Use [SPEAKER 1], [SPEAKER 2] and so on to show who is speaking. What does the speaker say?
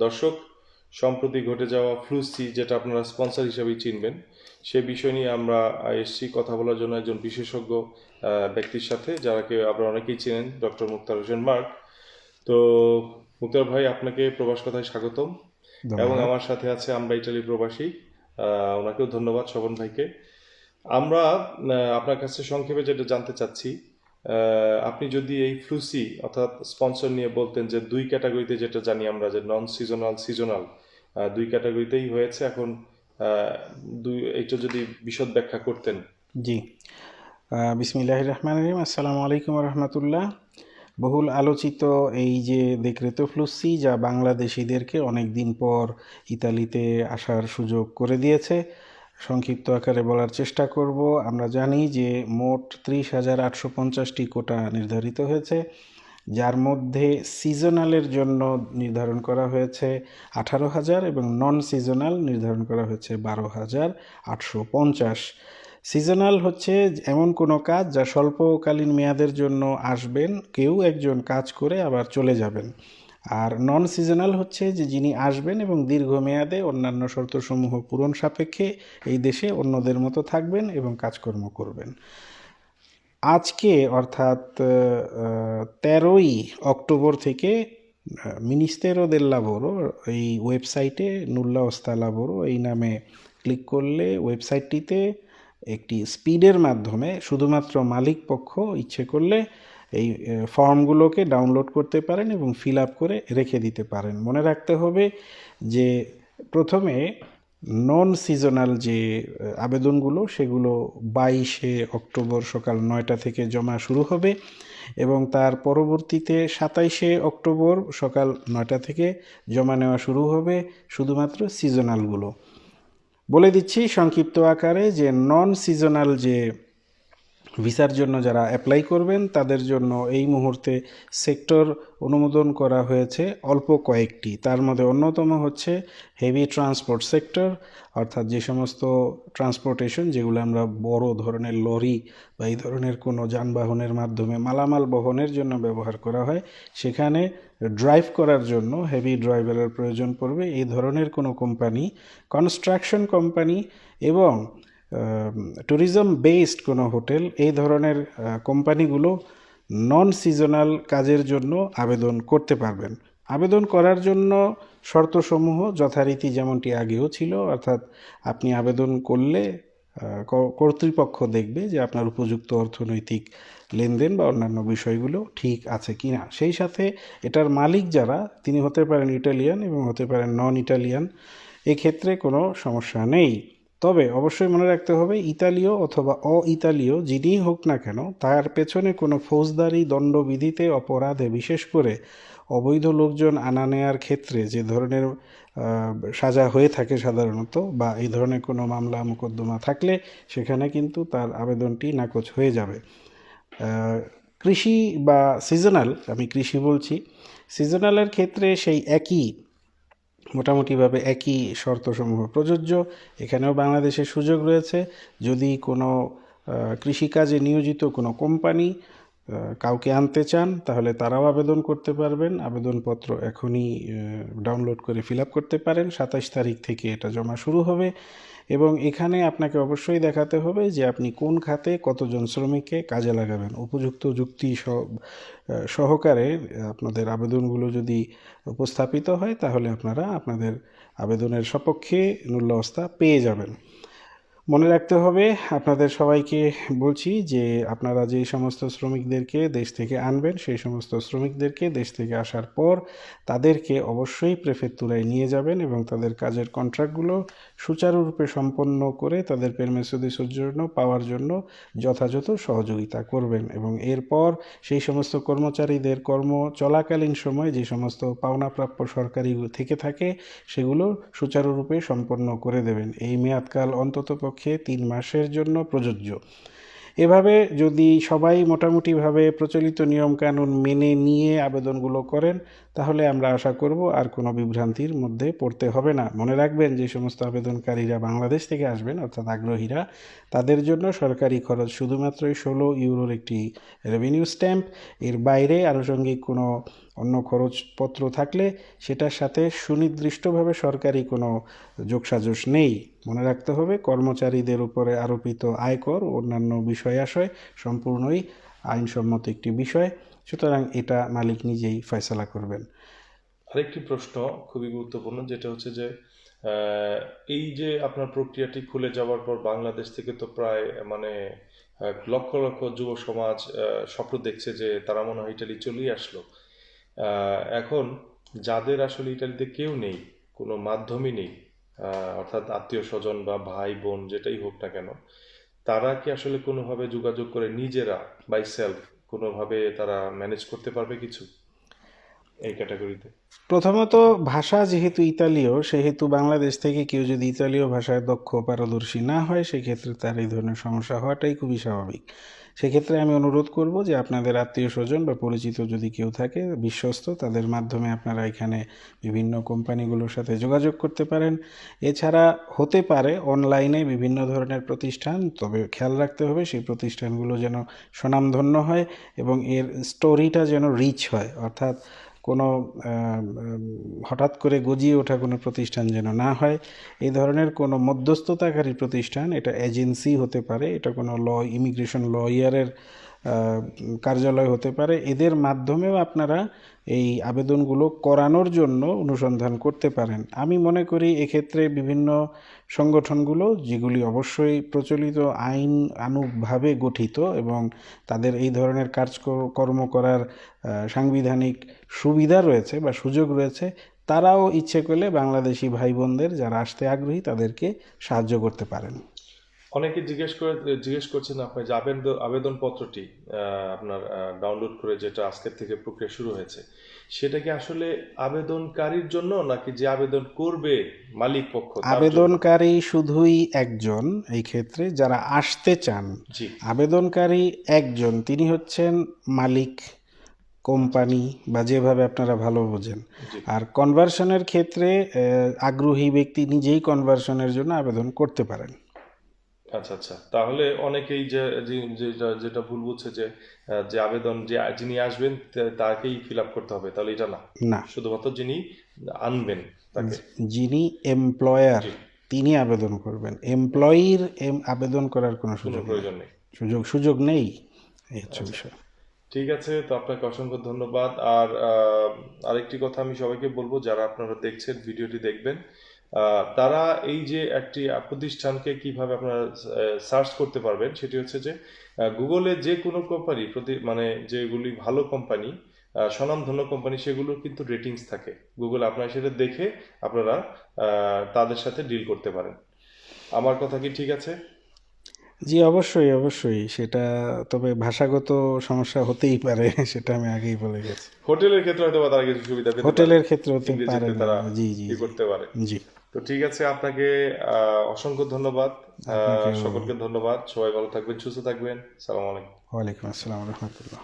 [SPEAKER 1] দর্শক, সম্প্রতি ঘটে যাওয়া ফ্লু-সি, যেটা আপনারা স্পন্সর হিসেবেই চিনবেন, সে বিষয় নিয়ে আমরা এসেছি কথা বলার জন্য একজন বিশেষজ্ঞ ব্যক্তির সাথে, যারাকে আপনারা অনেকেই চেনেন, ডক্টর মুক্তার হোসেন মার্ক। তো মুক্তার ভাই, আপনাকে প্রবাস কথায় স্বাগতম। এবং
[SPEAKER 2] ধন্যবাদ।
[SPEAKER 1] আমার সাথে আছে আমরা ইটালি প্রবাসী, ওনাকেও ধন্যবাদ, শোভন ভাইকে। আমরা আপনার কাছে সংক্ষেপে যেটা জানতে চাচ্ছি, আপনি যদি এই ফ্লুসি অর্থাৎ স্পন্সর নিয়ে বলতেন, যে দুই ক্যাটাগরিতে যেটা জানি আমরা, যে নন সিজনাল, সিজনাল, দুই ক্যাটাগরিতেই হয়েছে এখন। এইটা যদি বিশদ ব্যাখ্যা করতেন।
[SPEAKER 2] জি, বিসমিল্লাহির রহমানির রহিম। আসসালামু আলাইকুম রহমতুল্লাহ। বহুল আলোচিত এই যে দেখরেতো ফ্লুসি, যা বাংলাদেশিদেরকে অনেক দিন পর ইতালিতে আসার সুযোগ করে দিয়েছে, সংক্ষিপ্ত আকারে বলার চেষ্টা করব। আমরা জানি যে মোট 30,850টি কোটা নির্ধারিত হয়েছে, যার মধ্যে সিজনালের জন্য নির্ধারণ করা হয়েছে 18,000 এবং নন সিজনাল নির্ধারণ করা হয়েছে 12,850। সিজনাল হচ্ছে এমন কোনো কাজ যা স্বল্পকালীন মেয়াদের জন্য আসবেন, কেউ একজন কাজ করে আবার চলে যাবেন। আর নন সিজনাল হচ্ছে যে যিনি আসবেন এবং দীর্ঘমেয়াদে অন্যান্য শর্তসমূহ পূরণ সাপেক্ষে এই দেশে অন্যদের মতো থাকবেন এবং কাজকর্ম করবেন। আজকে অর্থাৎ 13ই অক্টোবর থেকে মিনিস্টেরো দেল লাবোরো এই ওয়েবসাইটে, নুল্লা ওস্তা লাবোরো এই নামে ক্লিক করলে ওয়েবসাইটটিতে একটি স্পিডের মাধ্যমে শুধুমাত্র মালিক পক্ষ ইচ্ছে করলে এই ফর্মগুলোকে ডাউনলোড করতে পারেন এবং ফিল আপ করে রেখে দিতে পারেন। মনে রাখতে হবে যে প্রথমে নন সিজনাল যে আবেদনগুলো, সেগুলো 22শে অক্টোবর সকাল 9টা থেকে জমা শুরু হবে এবং তার পরবর্তীতে 27শে অক্টোবর সকাল 9টা থেকে জমা নেওয়া শুরু হবে শুধুমাত্র সিজনালগুলো। বলে দিচ্ছি সংক্ষিপ্ত আকারে যে নন সিজনাল যে ভিসার জন্য যারা অ্যাপ্লাই করবেন তাদের জন্য এই মুহূর্তে সেক্টর অনুমোদন করা হয়েছে অল্প কয়েকটি। তার মধ্যে অন্যতম হচ্ছে হেভি ট্রান্সপোর্ট সেক্টর, অর্থাৎ যে সমস্ত ট্রান্সপোর্টেশন যেগুলো আমরা বড় ধরনের লরি বা এই ধরনের কোনো যানবাহনের মাধ্যমে মালামাল বহনের জন্য ব্যবহার করা হয়, সেখানে ড্রাইভ করার জন্য হেভি ড্রাইভারের প্রয়োজন পড়বে। এই ধরনের কোনো কোম্পানি, কনস্ট্রাকশন কোম্পানি এবং ট্যুরিজম বেসড কোনো হোটেল, এই ধরনের কোম্পানিগুলো নন সিজনাল কাজের জন্য আবেদন করতে পারবেন। আবেদন করার জন্য শর্তসমূহ যথারীতি যেমনটি আগেও ছিল, অর্থাৎ আপনি আবেদন করলে কর্তৃপক্ষ দেখবে যে আপনার উপযুক্ত অর্থনৈতিক লেনদেন বা অন্যান্য বিষয়গুলো ঠিক আছে কি না। সেই সাথে এটার মালিক যারা, তিনি হতে পারেন ইটালিয়ান এবং হতে পারেন নন ইটালিয়ান, এক্ষেত্রে কোনো সমস্যা নেই। তবে অবশ্যই মনে রাখতে হবে, ইতালীয় অথবা ইতালীয় যিনিই হোক না কেন, তার পেছনে কোনো ফৌজদারি দণ্ডবিধিতে, অপরাধে, বিশেষ করে অবৈধ লোকজন আনা নেয়ার ক্ষেত্রে যে ধরনের সাজা হয়ে থাকে সাধারণত, বা এই ধরনের কোনো মামলা মোকদ্দমা থাকলে সেখানে কিন্তু তার আবেদনটি নাকচ হয়ে যাবে। কৃষি বা সিজনাল, আমি কৃষি বলছি, সিজনালের ক্ষেত্রে সেই একই, মোটামুটিভাবে একই শর্তসমূহ প্রযোজ্য। এখানেও বাংলাদেশের সুযোগ রয়েছে। যদি কোনো কৃষিকাজে নিয়োজিত কোনো কোম্পানি কাউকে আনতে চান, তাহলে তারাও আবেদন করতে পারবেন। আবেদনপত্র এখনই ডাউনলোড করে ফিল আপ করতে পারেন। 27 তারিখ থেকে এটা জমা শুরু হবে এবং এখানে আপনাকে অবশ্যই দেখাতে হবে যে আপনি কোন খাতে কতজন শ্রমিককে কাজে লাগাবেন। উপযুক্ত যুক্তি সহকারে আপনাদের আবেদনগুলো যদি উপস্থাপিত হয়, তাহলে আপনারা আপনাদের আবেদনের সপক্ষে নুল্লাওস্তা পেয়ে যাবেন। মনে রাখতে হবে, আপনাদের সবাইকে বলছি যে আপনারা যে সমস্ত শ্রমিকদেরকে দেশ থেকে আনবেন, সেই সমস্ত শ্রমিকদেরকে দেশ থেকে আসার পর তাদেরকে অবশ্যই প্রেফেক্তুরায় নিয়ে যাবেন এবং তাদের কাজের কন্ট্রাক্টগুলো সুচারুরূপে সম্পন্ন করে তাদের পেরমেসো দি সোজ্জর্নো পাওয়ার জন্য যথাযথ সহযোগিতা করবেন। এবং এরপর সেই সমস্ত কর্মচারীদের কর্ম চলাকালীন সময় যে সমস্ত পাওনাপ্রাপ্য সরকারি থেকে থাকে, সেগুলো সুচারুরূপে সম্পন্ন করে দেবেন। এই মেয়াদকাল অন্ততপক্ষে 3 মাসের জন্য প্রযোজ্য। এভাবে যদি সবাই মোটামুটিভাবে প্রচলিত নিয়মকানুন মেনে নিয়ে আবেদনগুলো করেন, তাহলে আমরা আশা করব আর কোনো বিভ্রান্তির মধ্যে পড়তে হবে না। মনে রাখবেন, যে সমস্ত আবেদনকারীরা বাংলাদেশ থেকে আসবেন অর্থাৎ আগ্রহীরা, তাদের জন্য সরকারি খরচ শুধুমাত্রই 16 ইউরোর একটি রেভিনিউ স্ট্যাম্প। এর বাইরে আনুষঙ্গিক কোনো অন্য খরচপত্র থাকলে সেটার সাথে সুনির্দিষ্টভাবে সরকারি কোনো যোগসাজশ নেই। মনে রাখতে হবে, কর্মচারীদের উপরে আরোপিত আয়কর ও অন্যান্য বিষয় আশয় সম্পূর্ণই আইনসম্মত একটি বিষয়, সুতরাং এটা মালিক নিজেই ফয়সালা করবেন।
[SPEAKER 1] আরেকটি প্রশ্ন খুবই গুরুত্বপূর্ণ, যেটা হচ্ছে যে এই যে আপনার প্রক্রিয়াটি খুলে যাওয়ার পর বাংলাদেশ থেকে তো প্রায় মানে লক্ষ লক্ষ যুব সমাজ স্বপ্ন দেখছে যে তারা মনে হয় ইটালি চলেই আসলো। এখন যাদের আসলে ইটালিতে কেউ নেই, কোনো মাধ্যমই নেই, অর্থাৎ আত্মীয় স্বজন বা ভাই বোন যেটাই হোক না কেন, তারা কি আসলে কোনোভাবে যোগাযোগ করে নিজেরা বাই সেলফ কোনোভাবে তারা ম্যানেজ করতে পারবে কিছু এই ক্যাটাগরিতে?
[SPEAKER 2] প্রথমত, ভাষা যেহেতু ইতালীয়, সেহেতু বাংলাদেশ থেকে কেউ যদি ইতালীয় ভাষায় দক্ষ পারদর্শী না হয়, সেক্ষেত্রে তার এই ধরনের সমস্যা হওয়াটাই খুবই স্বাভাবিক। সেক্ষেত্রে আমি অনুরোধ করব যে আপনাদের আত্মীয় স্বজন বা পরিচিত যদি কেউ থাকে বিশ্বস্ত, তাদের মাধ্যমে আপনারা এখানে বিভিন্ন কোম্পানিগুলোর সাথে যোগাযোগ করতে পারেন। এছাড়া হতে পারে অনলাইনে বিভিন্ন ধরনের প্রতিষ্ঠান, তবে খেয়াল রাখতে হবে সেই প্রতিষ্ঠানগুলো যেন স্বনামধন্য হয় এবং এর স্টোরিটা যেন রিচ হয়, অর্থাৎ কোনো হঠাৎ করে গজিয়ে ওঠা কোনো প্রতিষ্ঠান যেন না হয়। এই ধরনের কোনো মধ্যস্থতাকারী প্রতিষ্ঠান, এটা এজেন্সি হতে পারে, এটা কোনো ইমিগ্রেশন লয়ারের কার্যালয় হতে পারে, এদের মাধ্যমেও আপনারা এই আবেদনগুলো করানোর জন্য অনুসন্ধান করতে পারেন। আমি মনে করি এক্ষেত্রে বিভিন্ন সংগঠনগুলো, যেগুলি অবশ্যই প্রচলিত আইন আনুগভাবে গঠিত এবং তাদের এই ধরনের কাজকর্ম করার সাংবিধানিক সুবিধা রয়েছে বা সুযোগ রয়েছে, তারাও ইচ্ছে করলে বাংলাদেশি ভাই বোনদের যারা আসতে আগ্রহী তাদেরকে সাহায্য করতে পারেন।
[SPEAKER 1] অনেকে জিজ্ঞেস করছেন আপনার যে আবেদনপত্রটি আপনার ডাউনলোড করে যেটা আজকের থেকে প্রক্রিয়া শুরু হয়েছে, সেটা কি আসলে আবেদনকারীর জন্য নাকি যে আবেদন করবে মালিক পক্ষ তার জন্য?
[SPEAKER 2] আবেদনকারী শুধুই একজন, এই ক্ষেত্রে যারা আসতে চান
[SPEAKER 1] জি
[SPEAKER 2] আবেদনকারী একজন, তিনি হচ্ছেন মালিক, কোম্পানি বা যেভাবে আপনারা ভালো বোঝেন।
[SPEAKER 1] জি
[SPEAKER 2] আর কনভার্সনের ক্ষেত্রে আগ্রহী ব্যক্তি নিজেই কনভার্সনের জন্য আবেদন করতে পারেন।
[SPEAKER 1] আচ্ছা আচ্ছা, তাহলে অনেকেই যেটা ভুল বুঝছে যে যে আবেদন যিনি আসবেন তাকেই ফিল আপ করতে হবে, তাহলে এটা না,
[SPEAKER 2] না,
[SPEAKER 1] শুধুমাত্র যিনি আনবেন তাকে।
[SPEAKER 2] যিনি এমপ্লয়ার
[SPEAKER 1] জি,
[SPEAKER 2] তিনি আবেদন করবেন, এমপ্লয়ির আবেদন করার কোনো
[SPEAKER 1] কোনো
[SPEAKER 2] সুযোগ নেই।
[SPEAKER 1] প্রয়োজন নেই।
[SPEAKER 2] সুযোগ নেই, এই হচ্ছে
[SPEAKER 1] আচ্ছা,
[SPEAKER 2] বিষয়।
[SPEAKER 1] ঠিক আছে, তো আপনাকে অসংখ্য ধন্যবাদ। আর আরেকটি কথা আমি সবাইকে বলবো, যারা আপনারা দেখছেন ভিডিওটি দেখবেন, তারা এই যে একটি প্রতিষ্ঠানকে কিভাবে আপনারা সার্চ করতে পারবেন সেটি হচ্ছে যে গুগলে যে কোনো কোম্পানি মানে যেগুলি ভালো কোম্পানি, স্বনামধন্য কোম্পানি, সেগুলোর কিন্তু রেটিংস থাকে গুগলে, আপনারা সেটা দেখে আপনারা তাদের সাথে ডিল করতে পারেন। আমার কথা কি ঠিক আছে?
[SPEAKER 2] জি, অবশ্যই অবশ্যই, সেটা তবে ভাষাগত সমস্যা হতেই পারে, সেটা আমি আগেই বলে গেছি।
[SPEAKER 1] হোটেলের ক্ষেত্রে হয়তো বা তারা কিছু সুবিধা পেতে পারে,
[SPEAKER 2] হোটেলের ক্ষেত্রে হতে পারে
[SPEAKER 1] ইংরেজিতে
[SPEAKER 2] না।
[SPEAKER 1] তারা
[SPEAKER 2] জি জি
[SPEAKER 1] ই করতে পারে।
[SPEAKER 2] জি।
[SPEAKER 1] তো ঠিক আছে, আপনাকে অসংখ্য ধন্যবাদ,
[SPEAKER 2] আপনাকেও।
[SPEAKER 1] সকলকে ধন্যবাদ। সবাই ভালো থাকবেন, সুস্থ থাকবেন। সালাম আলাইকুম।
[SPEAKER 2] ওয়ালাইকুম আসসালাম রহমতুল্লাহ।